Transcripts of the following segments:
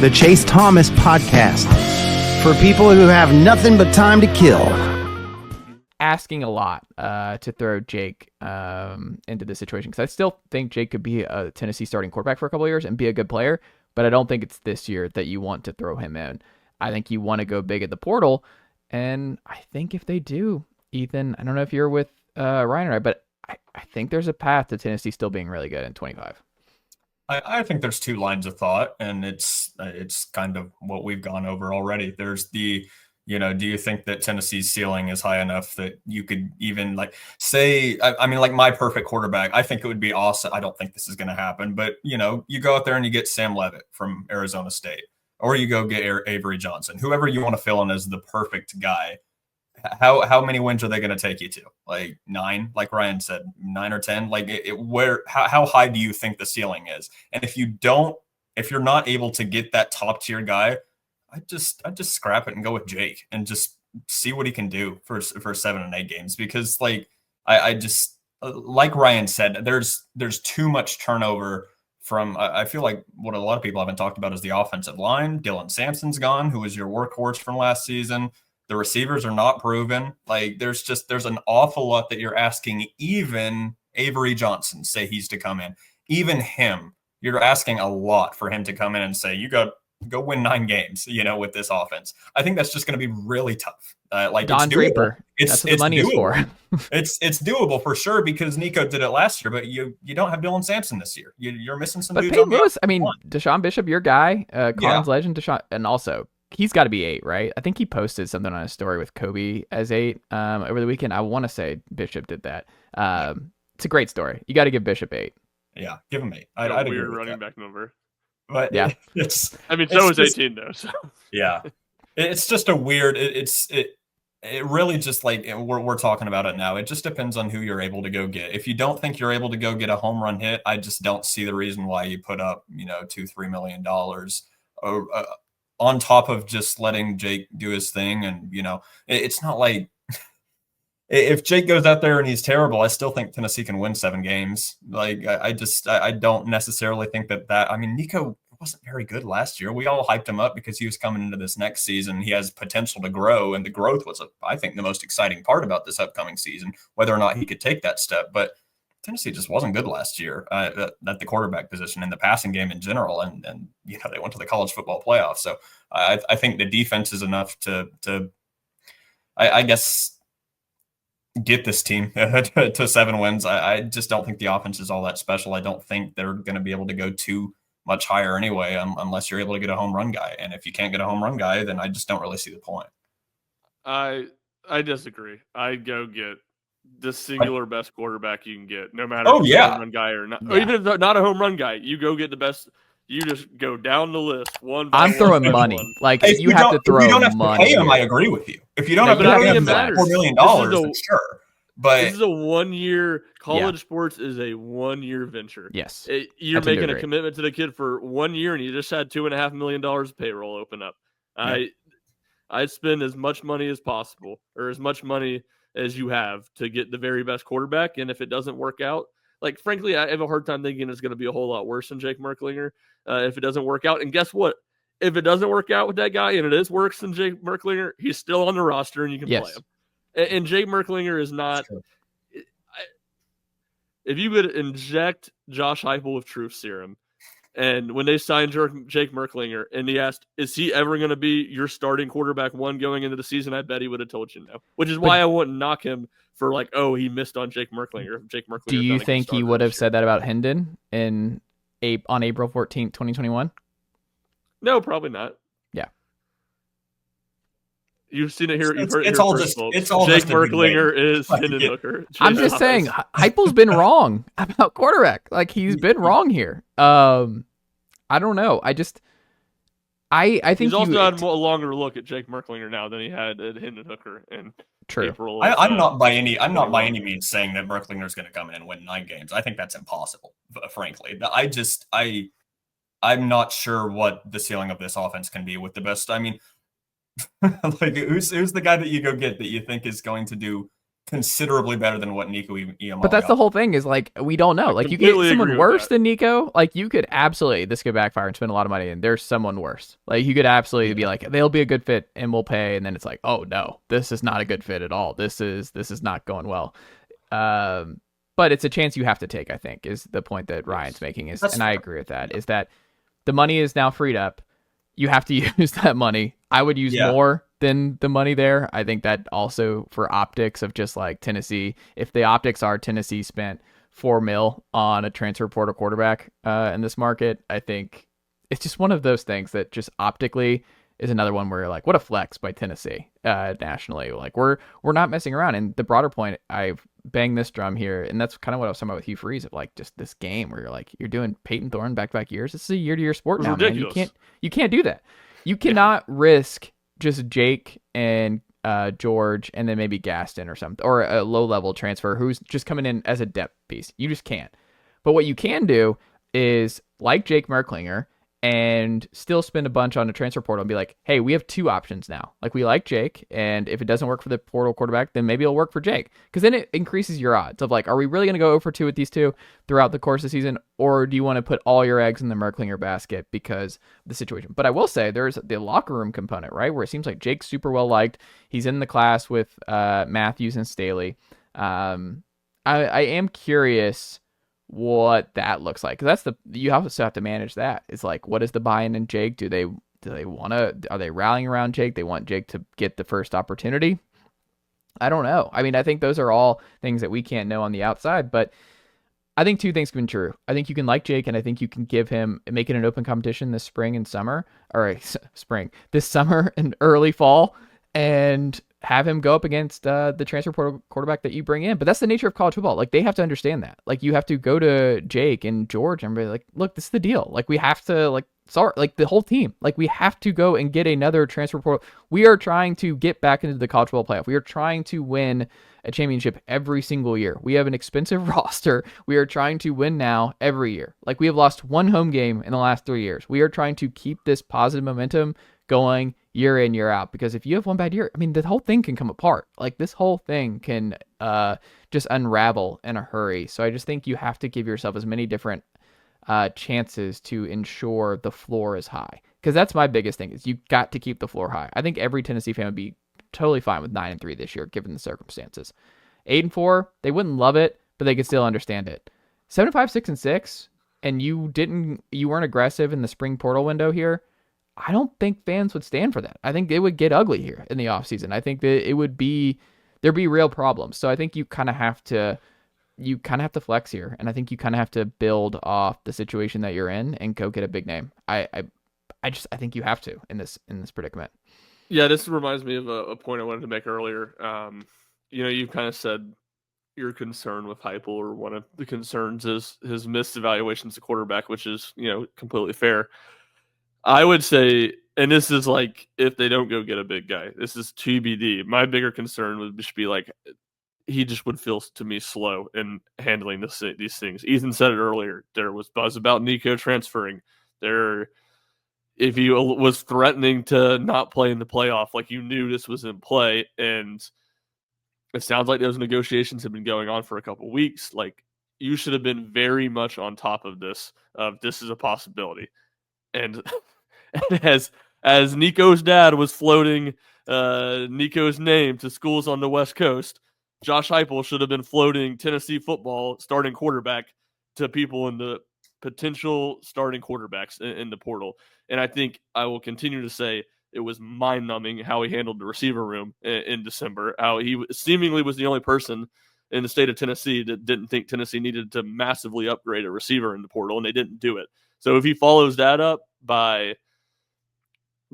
the Chase Thomas Podcast, for people who have nothing but time to kill. Asking a lot to throw Jake into this situation, because I still think Jake could be a Tennessee starting quarterback for a couple of years and be a good player, but I don't think it's this year that you want to throw him in. I think you want to go big at the portal, and I think if they do, Ethan, I don't know if you're with Ryan or I, but I think there's a path to Tennessee still being really good in 25. I think there's two lines of thought, and it's kind of what we've gone over already. There's the, do you think that Tennessee's ceiling is high enough that you could even say, like my perfect quarterback, I think it would be awesome. I don't think this is going to happen, but you go out there and you get Sam Leavitt from Arizona State, or you go get Avery Johnson, whoever you want to fill in as the perfect guy. How many wins are they going to take you to? Like 9, like Ryan said, 9 or 10. How high do you think the ceiling is? And if you're not able to get that top tier guy, I just scrap it and go with Jake and just see what he can do for 7 and 8 games. Because I just like Ryan said, there's too much turnover from. I feel like what a lot of people haven't talked about is the offensive line. Dylan Sampson's gone, who was your workhorse from last season. The receivers are not proven. There's an awful lot that you're asking. Even Avery Johnson, say he's to come in. Even him, you're asking a lot for him to come in and say, you got go win 9 games, with this offense. I think that's just going to be really tough. Don Draper. That's what the money is for. it's doable for sure, because Nico did it last year, but you don't have Dylan Sampson this year. You're missing some. But dudes. Peyton Lewis, Deshaun Bishop, your guy, Collins legend, Deshaun, and also he's got to be 8, right? I think he posted something on his story with Kobe as 8 over the weekend. I want to say Bishop did that. It's a great story. You got to give Bishop 8. Yeah, give him 8. I'd weird running back number. But yeah, so was 18 though. So. Yeah, it's just a weird. It really just we're talking about it now. It just depends on who you're able to go get. If you don't think you're able to go get a home run hit, I just don't see the reason why you put up $2-3 million on top of just letting Jake do his thing. And it's not like if Jake goes out there and he's terrible, I still think Tennessee can win 7 games. I don't necessarily think that. Nico wasn't very good last year. We all hyped him up because he was coming into this next season. He has potential to grow, and the growth was, I think, the most exciting part about this upcoming season, whether or not he could take that step. But Tennessee just wasn't good last year at the quarterback position, in the passing game in general, and they went to the college football playoff. So I think the defense is enough to I guess get this team to 7 wins. I just don't think the offense is all that special. I don't think they're going to be able to go too much higher anyway, unless you're able to get a home run guy. And if you can't get a home run guy, then I just don't really see the point. I disagree. I'd go get the singular best quarterback you can get, no matter if it's a home run guy or not. Yeah. Or even if not a home run guy, you go get the best. You just go down the list one by I'm one. throwing money. You have to throw money. If you don't have to pay him, I agree with you. If you don't have to pay him $4 million, then sure. But this is a 1-year college sports is a 1-year venture. Yes, you're making a commitment to the kid for 1 year, and you just had $2.5 million of payroll open up. Yeah. I'd spend as much money as possible, or as much money as you have, to get the very best quarterback. And if it doesn't work out, frankly, I have a hard time thinking it's going to be a whole lot worse than Jake Merklinger if it doesn't work out. And guess what? If it doesn't work out with that guy, and it is worse than Jake Merklinger, he's still on the roster, and you can play him. And Jake Merklinger is not. If you could inject Josh Heupel with truth serum, and when they signed Jake Merklinger, and he asked, "Is he ever going to be your starting quarterback 1 going into the season?" I bet he would have told you no. Which is why I wouldn't knock him for he missed on Jake Merklinger. Jake Merklinger. Do you think he would have said that about Hendon on April 14th, 2021? No, probably not. Yeah. You've seen it here. You've heard it's it all here just. first, It's all Jake Merklinger is Hendon Hooker. I'm just saying, Heupel's been wrong about quarterback. He's been wrong here. I don't know. I think he's also had a longer look at Jake Merklinger now than he had at Hendon Hooker in April. I'm not by any means saying that Merklinger is going to come in and win 9 games. I think that's impossible, frankly. I'm not sure what the ceiling of this offense can be with the best. Who's the guy that you go get that you think is going to do considerably better than what Nico Iamaleava. But that's the whole thing is like, we don't know. Like, you get someone worse than Nico. Like, you could absolutely, this could backfire and spend a lot of money, and there's someone worse. Like, you could absolutely be like, they'll be a good fit and we'll pay. And then it's like, oh no, this is not a good fit at all. This is not going well. But it's a chance you have to take, I think, is the point that Ryan's making. And I agree with that, is that the money is now freed up. You have to use that money. I would use more than the money there. I think that also for optics of just like Tennessee, if the optics are Tennessee spent $4 million on a transfer portal quarterback in this market, I think it's just one of those things that just optically is another one where you're like, what a flex by Tennessee nationally. Like, we're not messing around. And the broader point, I've banged this drum here, and that's kind of what I was talking about with Hugh Freeze, of like just this game where you're like, you're doing Peyton Thorne back-to-back years. This is a year-to-year sport now, ridiculous. Man. You can't do that. You cannot risk just Jake and George and then maybe Gaston or something, or a low-level transfer who's just coming in as a depth piece. You just can't. But what you can do is, like Jake Merklinger, and still spend a bunch on the transfer portal and be like, hey, we have two options now. Like, we like Jake, and if it doesn't work for the portal quarterback, then maybe it'll work for Jake. Because then it increases your odds of like, are we really going to go 0 for 2 with these two throughout the course of the season, or do you want to put all your eggs in the Merklinger basket because of the situation? But I will say there's the locker room component, right, where it seems like Jake's super well liked. He's in the class with Matthews and Staley. I am curious what that looks like, because you also have to manage that. It's like, what is the buy-in in Jake? Do they want to, are they rallying around Jake? They want Jake to get the first opportunity? I don't know. I mean, I think those are all things that we can't know on the outside, but I think two things can be true. I think you can like Jake, and I think you can make it an open competition this spring and summer, this summer and early fall, and have him go up against the transfer portal quarterback that you bring in. But that's the nature of college football. Like, they have to understand that. Like, you have to go to Jake and George and be like, look, this is the deal. Like, we have to, the whole team. Like, we have to go and get another transfer portal. We are trying to get back into the college football playoff. We are trying to win a championship every single year. We have an expensive roster. We are trying to win now every year. Like, we have lost one home game in the last 3 years. We are trying to keep this positive momentum going year in, year out, because if you have one bad year, I mean, the whole thing can come apart. Like, this whole thing can just unravel in a hurry. So I just think you have to give yourself as many different chances to ensure the floor is high, because that's my biggest thing, is you got to keep the floor high. I think every Tennessee fan would be totally fine with 9-3 this year, given the circumstances. 8-4, they wouldn't love it, but they could still understand it. 7-5, 6-6, and you weren't aggressive in the spring portal window here. I don't think fans would stand for that. I think it would get ugly here in the offseason. I think that there'd be real problems. So I think you kind of have to flex here, and I think you kind of have to build off the situation that you're in and go get a big name. I think you have to in this predicament. Yeah, this reminds me of a point I wanted to make earlier. You've kind of said your concern with Heupel, or one of the concerns, is his missed evaluations of quarterback, which is, completely fair. I would say, and this is like, if they don't go get a big guy, this is TBD. My bigger concern would just be like, he just would feel, to me, slow in handling these things. Ethan said it earlier. There was buzz about Nico transferring. If he was threatening to not play in the playoff, like, you knew this was in play, and it sounds like those negotiations have been going on for a couple of weeks. Like, you should have been very much on top of this. This is a possibility. And as Nico's dad was floating Nico's name to schools on the West Coast, Josh Heupel should have been floating Tennessee football starting quarterback to people in the potential starting quarterbacks in the portal. And I think I will continue to say it was mind-numbing how he handled the receiver room in December, how he seemingly was the only person in the state of Tennessee that didn't think Tennessee needed to massively upgrade a receiver in the portal, and they didn't do it. So if he follows that up by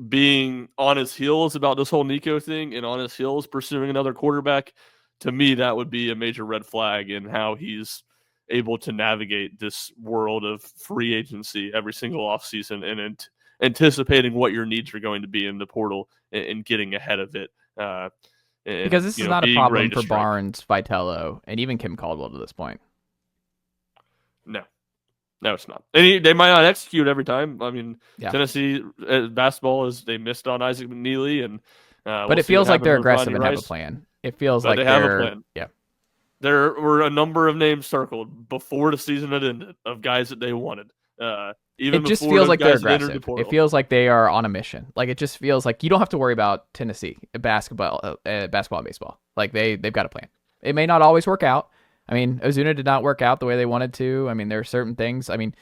being on his heels about this whole Nico thing and on his heels pursuing another quarterback, to me, that would be a major red flag in how he's able to navigate this world of free agency every single offseason and anticipating what your needs are going to be in the portal and getting ahead of it. Because this is not a problem for Barnes, Vitello, and even Kim Caldwell to this point. No, it's not. And they might not execute every time. I mean, Tennessee basketball they missed on Isaac McNeely, and but it feels like they're aggressive and have a plan. It feels But like they have a plan. Yeah. There were a number of names circled before the season had ended of guys that they wanted. Even It just before feels those like they're guys had entered the aggressive. portal. It feels like they are on a mission. Like, it just feels like you don't have to worry about Tennessee basketball and baseball. Like, they've got a plan. It may not always work out. I mean, Ozuna did not work out the way they wanted to. I mean, there are certain things. I mean,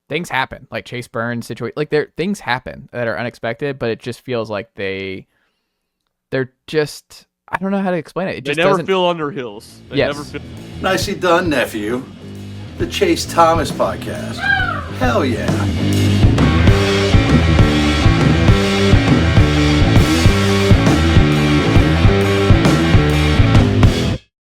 things happen. Like Chase Burns situation. Like, things happen that are unexpected, but it just feels like they're just. I don't know how to explain it. They never feel under hills. They Yes. never feel. Nicely done, nephew. The Chase Thomas Podcast. Hell yeah.